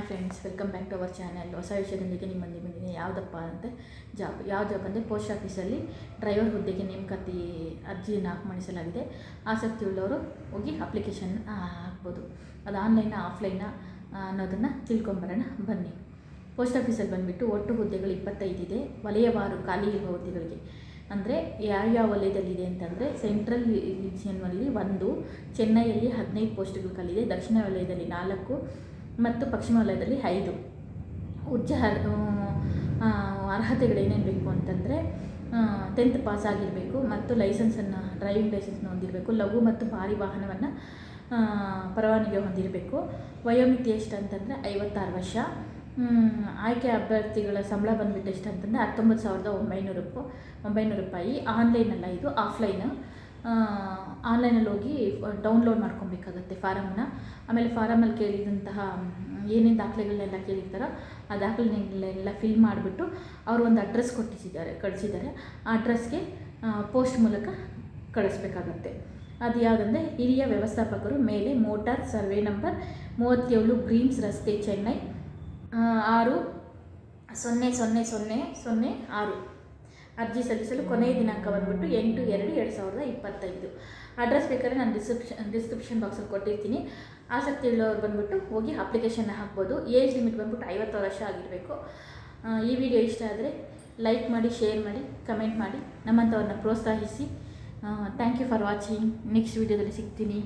Friends, welcome back to our channel. ಹೊಸ ವಿಷಯದೊಂದಿಗೆ ನಿಮ್ಮ ಮುಂದೆ ಬಂದಿದ್ದೀನಿ. ಯಾವುದಪ್ಪ ಅಂದರೆ ಯಾವ ಜಾಬ್ ಅಂದರೆ ಪೋಸ್ಟ್ ಆಫೀಸಲ್ಲಿ ಡ್ರೈವರ್ ಹುದ್ದೆಗೆ ನೇಮಕಾತಿ ಅರ್ಜಿಯನ್ನು ಆಹ್ವಾನಿಸಲಾಗಿದೆ. ಆಸಕ್ತಿ ಉಳ್ಳವರು ಹೋಗಿ ಅಪ್ಲಿಕೇಶನ್ ಹಾಕ್ಬೋದು. ಅದು ಆನ್ಲೈನಾ ಆಫ್ಲೈನಾ ಅನ್ನೋದನ್ನು ತಿಳ್ಕೊಂಬರೋಣ ಬನ್ನಿ. ಪೋಸ್ಟ್ ಆಫೀಸಲ್ಲಿ ಬಂದುಬಿಟ್ಟು ಒಟ್ಟು ಹುದ್ದೆಗಳು 25 ಇದೆ. ವಲಯವಾರು ಖಾಲಿ ಇರುವ ಹುದ್ದೆಗಳಿಗೆ ಅಂದರೆ ಯಾವ್ಯಾವ ವಲಯದಲ್ಲಿದೆ ಅಂತಂದರೆ ಸೆಂಟ್ರಲ್ ರೀಜಿಯನ್ನಲ್ಲಿ 1, ಚೆನ್ನೈಯಲ್ಲಿ 15 ಪೋಸ್ಟ್ಗಳು ಖಾಲಿದೆ, ದಕ್ಷಿಣ ವಲಯದಲ್ಲಿ 4 ಮತ್ತು ಪಶ್ಚಿಮ ವಲಯದಲ್ಲಿ 5. ಅರ್ಹತೆಗಳು ಏನೇನು ಬೇಕು ಅಂತಂದರೆ 10th ಪಾಸ್ ಆಗಿರಬೇಕು ಮತ್ತು ಡ್ರೈವಿಂಗ್ ಲೈಸೆನ್ಸ್ನ ಹೊಂದಿರಬೇಕು. ಲಘು ಮತ್ತು ಭಾರಿ ವಾಹನವನ್ನು ಪರವಾನಗಿ ಹೊಂದಿರಬೇಕು. ವಯೋಮಿತಿ ಎಷ್ಟು ಅಂತಂದರೆ 56 ವರ್ಷ. ಆಯ್ಕೆ ಅಭ್ಯರ್ಥಿಗಳ ಸಂಬಳ ಬಂದುಬಿಟ್ಟು ಎಷ್ಟು ಅಂತಂದರೆ 19,900 ರೂಪಾಯಿ. ಆನ್ಲೈನಲ್ಲ, ಇದು ಆಫ್ಲೈನು. ಆನ್ಲೈನಲ್ಲಿ ಹೋಗಿ ಡೌನ್ಲೋಡ್ ಮಾಡ್ಕೊಬೇಕಾಗತ್ತೆ ಫಾರಮ್ನ. ಆಮೇಲೆ ಫಾರಮಲ್ಲಿ ಕೇಳಿದಂತಹ ಏನೇನು ದಾಖಲೆಗಳನ್ನೆಲ್ಲ ಕೇಳಿರ್ತಾರೋ ಆ ದಾಖಲೆಗಳೆಲ್ಲ ಫಿಲ್ ಮಾಡಿಬಿಟ್ಟು ಅವರು ಒಂದು ಅಡ್ರೆಸ್ ಕಳಿಸಿದ್ದಾರೆ. ಆ ಅಡ್ರೆಸ್ಗೆ ಪೋಸ್ಟ್ ಮೂಲಕ ಕಳಿಸ್ಬೇಕಾಗತ್ತೆ. ಅದು ಯಾವುದಂದರೆ ಹಿರಿಯ ವ್ಯವಸ್ಥಾಪಕರು, ಮೇಲೆ ಮೋಟಾರ್ ಸರ್ವೆ ನಂಬರ್ 37 ಗ್ರೀನ್ಸ್ ರಸ್ತೆ, ಚೆನ್ನೈ 60006. ಅರ್ಜಿ ಸಲ್ಲಿಸಲು ಕೊನೆಯ ದಿನಾಂಕ ಬಂದುಬಿಟ್ಟು 8/2/2025. ಅಡ್ರೆಸ್ ಬೇಕಾದ್ರೆ ನಾನು ಡಿಸ್ಕ್ರಿಪ್ಷನ್ ಬಾಕ್ಸಲ್ಲಿ ಕೊಟ್ಟಿರ್ತೀನಿ. ಆಸಕ್ತಿ ಉಳ್ಳವರು ಬಂದುಬಿಟ್ಟು ಹೋಗಿ ಅಪ್ಲಿಕೇಶನ್ ಹಾಕ್ಬೋದು. ಏಜ್ ಲಿಮಿಟ್ ಬಂದುಬಿಟ್ಟು 50 ವರ್ಷ ಆಗಿರಬೇಕು. ಈ ವಿಡಿಯೋ ಇಷ್ಟ ಆದರೆ ಲೈಕ್ ಮಾಡಿ, ಶೇರ್ ಮಾಡಿ, ಕಮೆಂಟ್ ಮಾಡಿ, ನಮ್ಮಂಥವ್ರನ್ನ ಪ್ರೋತ್ಸಾಹಿಸಿ. Thank you for watching. Next ವಿಡಿಯೋದಲ್ಲಿ ಸಿಗ್ತೀನಿ.